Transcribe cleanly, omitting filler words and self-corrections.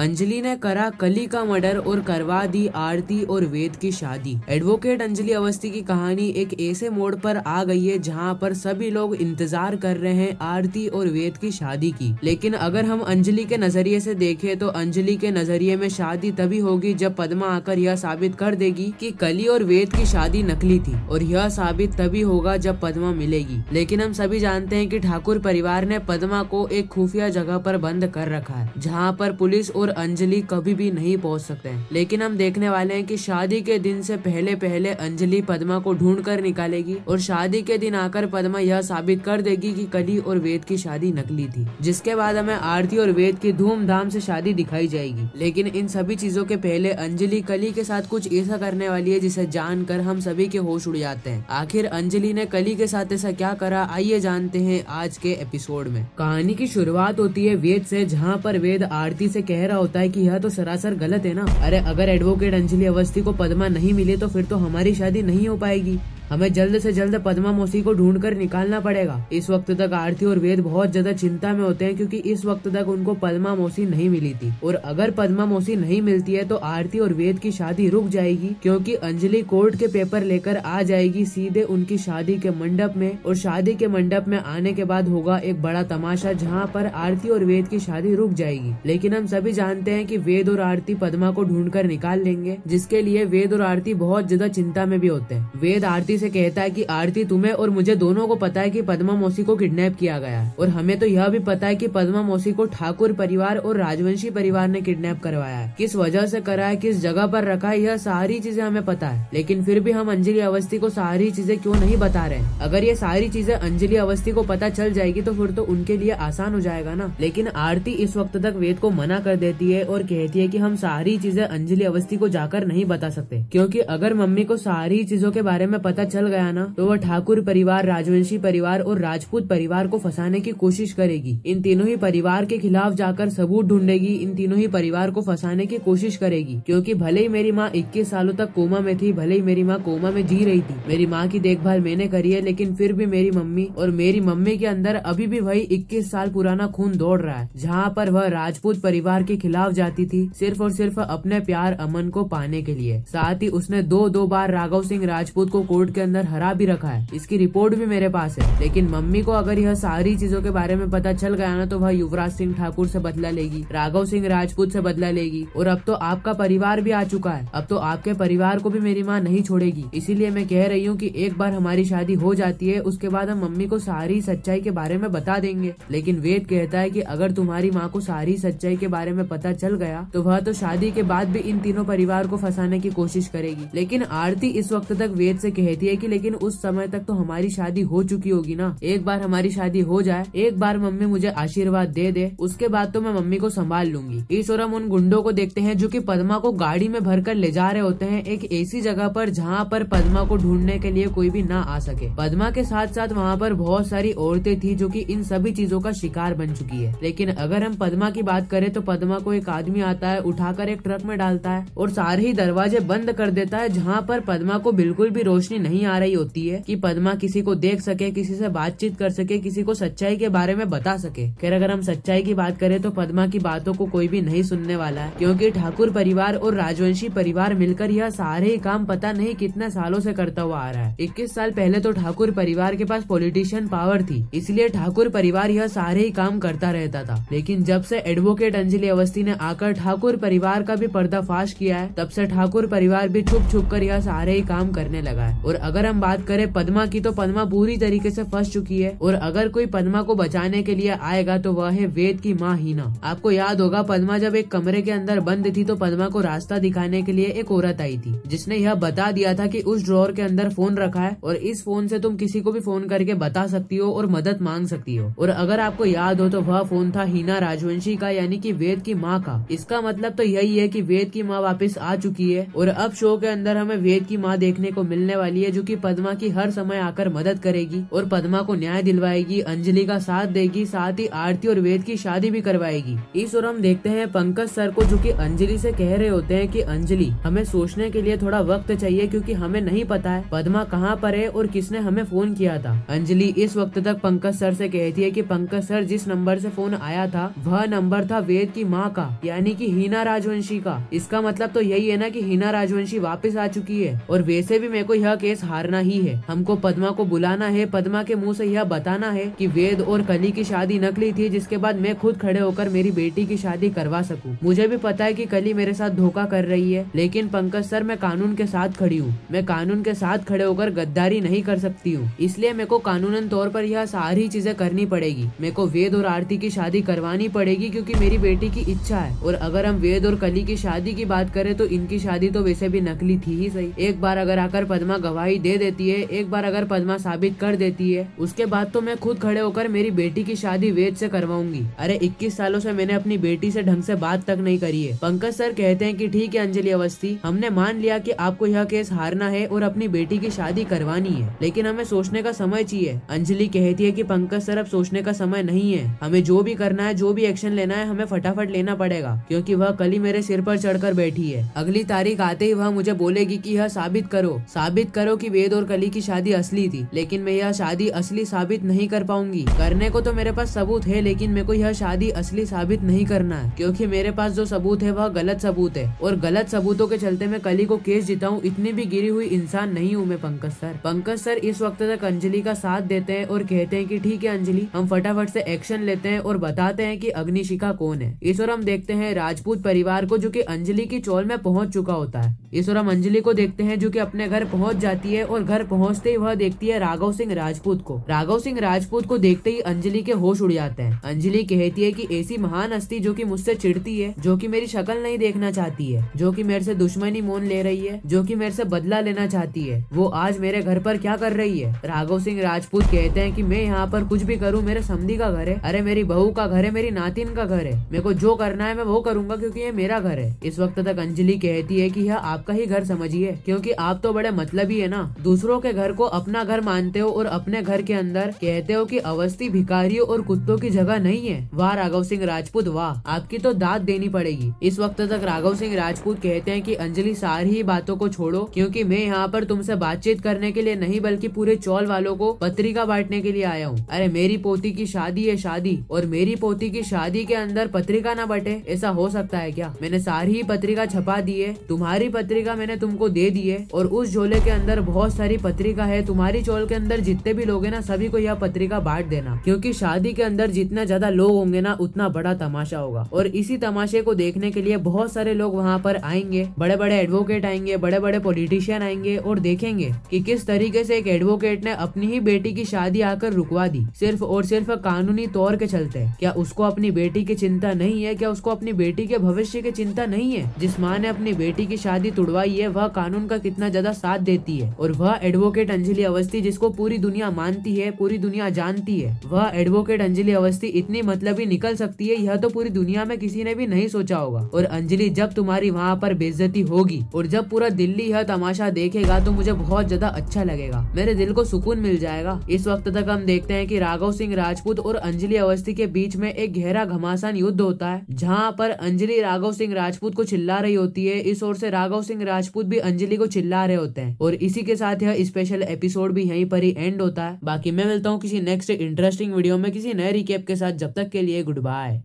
अंजलि ने करा कली का मर्डर और करवा दी आरती और वेद की शादी। एडवोकेट अंजलि अवस्थी की कहानी एक ऐसे मोड़ पर आ गई है जहां पर सभी लोग इंतजार कर रहे हैं आरती और वेद की शादी की। लेकिन अगर हम अंजलि के नजरिए से देखें तो अंजलि के नजरिए में शादी तभी होगी जब पद्मा आकर यह साबित कर देगी कि कली और वेद की शादी नकली थी, और यह साबित तभी होगा जब पद्मा मिलेगी। लेकिन हम सभी जानते हैं कि ठाकुर परिवार ने पद्मा को एक खुफिया जगह पर बंद कर रखा है जहां पर पुलिस और अंजलि कभी भी नहीं पहुंच सकते हैं। लेकिन हम देखने वाले हैं कि शादी के दिन से पहले पहले अंजलि पद्मा को ढूंढ कर निकालेगी और शादी के दिन आकर पद्मा यह साबित कर देगी कि कली और वेद की शादी नकली थी, जिसके बाद हमें आरती और वेद की धूमधाम से शादी दिखाई जाएगी। लेकिन इन सभी चीजों के पहले अंजलि कली के साथ कुछ ऐसा करने वाली है जिसे जानकर हम सभी के होश उड़ जाते हैं। आखिर अंजलि ने कली के साथ ऐसा क्या करा, आइए जानते हैं आज के एपिसोड में। कहानी की शुरुआत होती है वेद से, जहाँ पर वेद आरती से कह रहा होता है कि यह तो सरासर गलत है ना। अरे अगर एडवोकेट अंजलि अवस्थी को पद्मा नहीं मिली तो फिर तो हमारी शादी नहीं हो पाएगी। हमें जल्द से जल्द पद्मा मौसी को ढूंढकर निकालना पड़ेगा। इस वक्त तक आरती और वेद बहुत ज्यादा चिंता में होते हैं क्योंकि इस वक्त तक उनको पद्मा मौसी नहीं मिली थी, और अगर पद्मा मौसी नहीं मिलती है तो आरती और वेद की शादी रुक जाएगी क्योंकि अंजलि कोर्ट के पेपर लेकर आ जाएगी सीधे उनकी शादी के मंडप में, और शादी के मंडप में आने के बाद होगा एक बड़ा तमाशा जहाँ पर आरती और वेद की शादी रुक जाएगी। लेकिन हम सभी जानते हैं कि वेद और आरती पद्मा को ढूंढकर निकाल लेंगे, जिसके लिए वेद और आरती बहुत ज्यादा चिंता में भी होते हैं। वेद आरती से कहता है कि आरती तुम्हें और मुझे दोनों को पता है कि पद्मा मौसी को किडनैप किया गया है, और हमें तो यह भी पता है कि पद्मा मौसी को ठाकुर परिवार और राजवंशी परिवार ने किडनैप करवाया है। किस वजह से करा है, किस जगह पर रखा है, यह सारी चीजें हमें पता है। लेकिन फिर भी हम अंजलि अवस्थी को सारी चीजें क्यों नहीं बता रहे हैं? अगर ये सारी चीजें अंजलि अवस्थी को पता चल जाएगी तो फिर तो उनके लिए आसान हो जाएगा ना। लेकिन आरती इस वक्त तक वेद को मना कर देती है और कहती है कि हम सारी चीजें अंजलि अवस्थी को जाकर नहीं बता सकते, क्योंकि अगर मम्मी को सारी चीजों के बारे में पता चल गया ना तो वह ठाकुर परिवार, राजवंशी परिवार और राजपूत परिवार को फंसाने की कोशिश करेगी। इन तीनों ही परिवार के खिलाफ जाकर सबूत ढूंढेगी, इन तीनों ही परिवार को फंसाने की कोशिश करेगी। क्योंकि भले ही मेरी माँ 21 सालों तक कोमा में थी, भले ही मेरी माँ कोमा में जी रही थी, मेरी माँ की देखभाल मैंने करी है, लेकिन फिर भी मेरी मम्मी के अंदर अभी भी वही 21 साल पुराना खून दौड़ रहा है, जहाँ पर वह राजपूत परिवार के खिलाफ जाती थी सिर्फ और सिर्फ अपने प्यार अमन को पाने के लिए। साथ ही उसने दो बार राघव सिंह राजपूत को कोर्ट के अंदर हरा भी रखा है, इसकी रिपोर्ट भी मेरे पास है। लेकिन मम्मी को अगर यह सारी चीजों के बारे में पता चल गया ना तो वह युवराज सिंह ठाकुर से बदला लेगी, राघव सिंह राजपूत से बदला लेगी, और अब तो आपका परिवार भी आ चुका है, अब तो आपके परिवार को भी मेरी माँ नहीं छोड़ेगी। इसीलिए मैं कह रही हूँ कि एक बार हमारी शादी हो जाती है उसके बाद हम मम्मी को सारी सच्चाई के बारे में बता देंगे। लेकिन वेद कहता है कि अगर तुम्हारी माँ को सारी सच्चाई के बारे में पता चल गया तो वह तो शादी के बाद भी इन तीनों परिवार को फंसाने की कोशिश करेगी। लेकिन आरती इस वक्त तक वेद से कहती है कि लेकिन उस समय तक तो हमारी शादी हो चुकी होगी ना, एक बार हमारी शादी हो जाए, एक बार मम्मी मुझे आशीर्वाद दे दे, उसके बाद तो मैं मम्मी को संभाल लूंगी। इस और हम उन गुंडों को देखते हैं जो कि पद्मा को गाड़ी में भरकर ले जा रहे होते हैं एक ऐसी जगह पर जहाँ पर पद्मा को ढूंढने के लिए कोई भी ना आ सके। पद्मा के साथ साथ वहाँ पर बहुत सारी औरतें थी जो कि इन सभी चीजों का शिकार बन चुकी है। लेकिन अगर हम पद्मा की बात करें तो पद्मा को एक आदमी आता है, उठाकर एक ट्रक में डालता है और सारे ही दरवाजे बंद कर देता है, जहाँ पर पद्मा को बिल्कुल भी रोशनी नहीं आ रही होती है कि पद्मा किसी को देख सके, किसी से बातचीत कर सके, किसी को सच्चाई के बारे में बता सके। खैर अगर हम सच्चाई की बात करें तो पद्मा की बातों को कोई भी नहीं सुनने वाला है, क्योंकि ठाकुर परिवार और राजवंशी परिवार मिलकर यह सारे ही काम पता नहीं कितने सालों से करता हुआ आ रहा है। 21 साल पहले तो ठाकुर परिवार के पास पॉलिटिशियन पावर थी, इसलिए ठाकुर परिवार यह सारे ही काम करता रहता था। लेकिन जब से एडवोकेट अंजलि अवस्थी ने आकर ठाकुर परिवार का भी पर्दाफाश किया है, तब से ठाकुर परिवार भी छुप छुप कर यह सारे ही काम करने लगा है। और अगर हम बात करें पद्मा की तो पद्मा पूरी तरीके से फंस चुकी है, और अगर कोई पद्मा को बचाने के लिए आएगा तो वह है वेद की माँ हीना। आपको याद होगा पद्मा जब एक कमरे के अंदर बंद थी तो पद्मा को रास्ता दिखाने के लिए एक औरत आई थी, जिसने यह बता दिया था कि उस ड्रॉर के अंदर फोन रखा है और इस फोन से तुम किसी को भी फोन करके बता सकती हो और मदद मांग सकती हो। और अगर आपको याद हो तो वह फोन था हीना राजवंशी का, यानी कि वेद की माँ का। इसका मतलब तो यही है कि वेद की माँ वापस आ चुकी है, और अब शो के अंदर हमें वेद की माँ देखने को मिलने वाली है, जो कि पद्मा की हर समय आकर मदद करेगी और पद्मा को न्याय दिलवाएगी, अंजलि का साथ देगी, साथ ही आरती और वेद की शादी भी करवाएगी। इस ओर हम देखते हैं पंकज सर को जो कि अंजलि से कह रहे होते हैं कि अंजलि, हमें सोचने के लिए थोड़ा वक्त चाहिए क्योंकि हमें नहीं पता है पद्मा कहाँ पर है और किसने हमें फोन किया था। अंजलि इस वक्त तक पंकज सर से कहती है कि पंकज सर, जिस नंबर से फोन आया था वह नंबर था वेद की माँ का, यानी कि हीना राजवंशी का। इसका मतलब तो यही है ना कि हीना राजवंशी वापस आ चुकी है। और वैसे भी मेरे को यह केस हारना ही है। हमको पद्मा को बुलाना है, पद्मा के मुंह से यह बताना है कि वेद और कली की शादी नकली थी, जिसके बाद मैं खुद खड़े होकर मेरी बेटी की शादी करवा सकूं। मुझे भी पता है कि कली मेरे साथ धोखा कर रही है, लेकिन पंकज सर, मैं कानून के साथ खड़ी हूँ। मैं कानून के साथ खड़े होकर गद्दारी नहीं कर सकती हूँ, इसलिए मेरे को कानूनन तौर पर यह सारी चीजें करनी पड़ेगी। मेरे को वेद और आरती की शादी करवानी पड़ेगी क्योंकि मेरी बेटी की इच्छा है। और अगर हम वेद और कली की शादी की बात करें तो इनकी शादी तो वैसे भी नकली थी ही सही। एक बार अगर आकर पद्मा गवाही दे देती है, एक बार अगर पद्मा साबित कर देती है, उसके बाद तो मैं खुद खड़े होकर मेरी बेटी की शादी वेद से करवाऊंगी। अरे 21 सालों से मैंने अपनी बेटी से ढंग से बात तक नहीं करी है। पंकज सर कहते हैं कि ठीक है अंजलि अवस्थी, हमने मान लिया कि आपको यह केस हारना है और अपनी बेटी की शादी करवानी है, लेकिन हमें सोचने का समय चाहिए। अंजलि कहती है कि पंकज सर, अब सोचने का समय नहीं है। हमें जो भी करना है, जो भी एक्शन लेना है, हमें फटाफट लेना पड़ेगा क्योंकि वह कली मेरे सिर पर चढ़कर बैठी है। अगली तारीख आते ही वह मुझे बोलेगी कि यह साबित करो कि वेद और कली की शादी असली थी। लेकिन मैं यह शादी असली साबित नहीं कर पाऊंगी। करने को तो मेरे पास सबूत है, लेकिन मेरे को यह शादी असली साबित नहीं करना है क्योंकि मेरे पास जो सबूत है वह गलत सबूत है और गलत सबूतों के चलते मैं कली को केस जिताऊं, इतनी भी गिरी हुई इंसान नहीं हूँ मैं पंकज सर। पंकज सर इस वक्त तक अंजलि का साथ देते हैं और कहते हैं कि ठीक है अंजलि, हम फटाफट से एक्शन लेते हैं और बताते हैं कि अग्निशिखा कौन है। इस ओर हम देखते हैं राजपूत परिवार को जो कि अंजलि की चौल में पहुंच चुका होता है। इस ओर हम अंजलि को देखते हैं जो कि अपने घर पहुंच जाती है और घर पहुंचते ही वह देखती है राघव सिंह राजपूत को। राघव सिंह राजपूत को देखते ही अंजलि के होश उड़ जाते हैं। अंजलि कहती है कि ऐसी महान हस्ती जो कि मुझसे चिढ़ती है, जो कि मेरी शक्ल नहीं देखना चाहती है, जो कि मेरे से दुश्मनी मोल ले रही है, जो कि मेरे से बदला लेना चाहती है, वो आज मेरे घर पर क्या कर रही है। राघव सिंह राजपूत कहते हैं कि मैं यहाँ पर कुछ भी करूँ, मेरे समधी का घर है, अरे मेरी बहू का घर है, मेरी नातिन का घर है, मेरे को जो करना है मैं वो करूंगा क्योंकि ये मेरा घर है। इस वक्त तक अंजलि कहती है कि यह आपका ही घर समझिए क्योंकि आप तो बड़े मतलबी है ना, दूसरों के घर को अपना घर मानते हो और अपने घर के अंदर कहते हो कि अवस्थी भिखारियों और कुत्तों की जगह नहीं है। वाह राघव सिंह राजपूत वाह, आपकी तो दाद देनी पड़ेगी। इस वक्त तक राघव सिंह राजपूत कहते हैं कि अंजलि सारी ही बातों को छोड़ो क्योंकि मैं यहाँ पर तुमसे बातचीत करने के लिए नहीं बल्कि पूरे चौल वालों को पत्रिका बांटने के लिए आया हूँ। अरे मेरी पोती की शादी है शादी, और मेरी पोती की शादी के अंदर पत्रिका न बटे, ऐसा हो सकता है क्या? मैंने सारी ही पत्रिका छपा दी है, तुम्हारी पत्रिका मैंने तुमको दे दी है और उस झोले के अंदर बहुत सारी पत्रिका है। तुम्हारी चौल के अंदर जितने भी लोग हैं ना, सभी को यह पत्रिका बांट देना क्योंकि शादी के अंदर जितना ज्यादा लोग होंगे ना, उतना बड़ा तमाशा होगा और इसी तमाशे को देखने के लिए बहुत सारे लोग वहाँ पर आएंगे। बड़े बड़े एडवोकेट आएंगे, बड़े बड़े पॉलिटिशियन आएंगे और देखेंगे कि किस तरीके से एक एडवोकेट ने अपनी ही बेटी की शादी आकर रुकवा दी सिर्फ और सिर्फ कानूनी तौर के चलते। क्या उसको अपनी बेटी की चिंता नहीं है? क्या उसको अपनी बेटी के भविष्य की चिंता नहीं है? जिस माँ ने अपनी बेटी की शादी तुड़वाई है वह कानून का कितना ज्यादा साथ देती है, और वह एडवोकेट अंजलि अवस्थी जिसको पूरी दुनिया मानती है, पूरी दुनिया जानती है, वह एडवोकेट अंजलि अवस्थी इतनी मतलबी निकल सकती है, यह तो पूरी दुनिया में किसी ने भी नहीं सोचा होगा। और अंजलि, जब तुम्हारी वहाँ पर बेइज्जती होगी और जब पूरा दिल्ली यह तमाशा देखेगा तो मुझे बहुत ज्यादा अच्छा लगेगा, मेरे दिल को सुकून मिल जाएगा। इस वक्त तक हम देखते हैं कि राघव सिंह राजपूत और अंजलि अवस्थी के बीच में एक गहरा घमासान युद्ध होता है, जहाँ पर अंजलि राघव सिंह राजपूत को चिल्ला रही होती है, इस ओर से राघव सिंह राजपूत भी अंजलि को चिल्ला रहे होते हैं। और इसी के साथ यह स्पेशल एपिसोड भी यहीं पर ही एंड होता है। बाकी मैं मिलता हूँ किसी नेक्स्ट इंटरेस्टिंग वीडियो में किसी नए रिकैप के साथ, जब तक के लिए गुड बाय।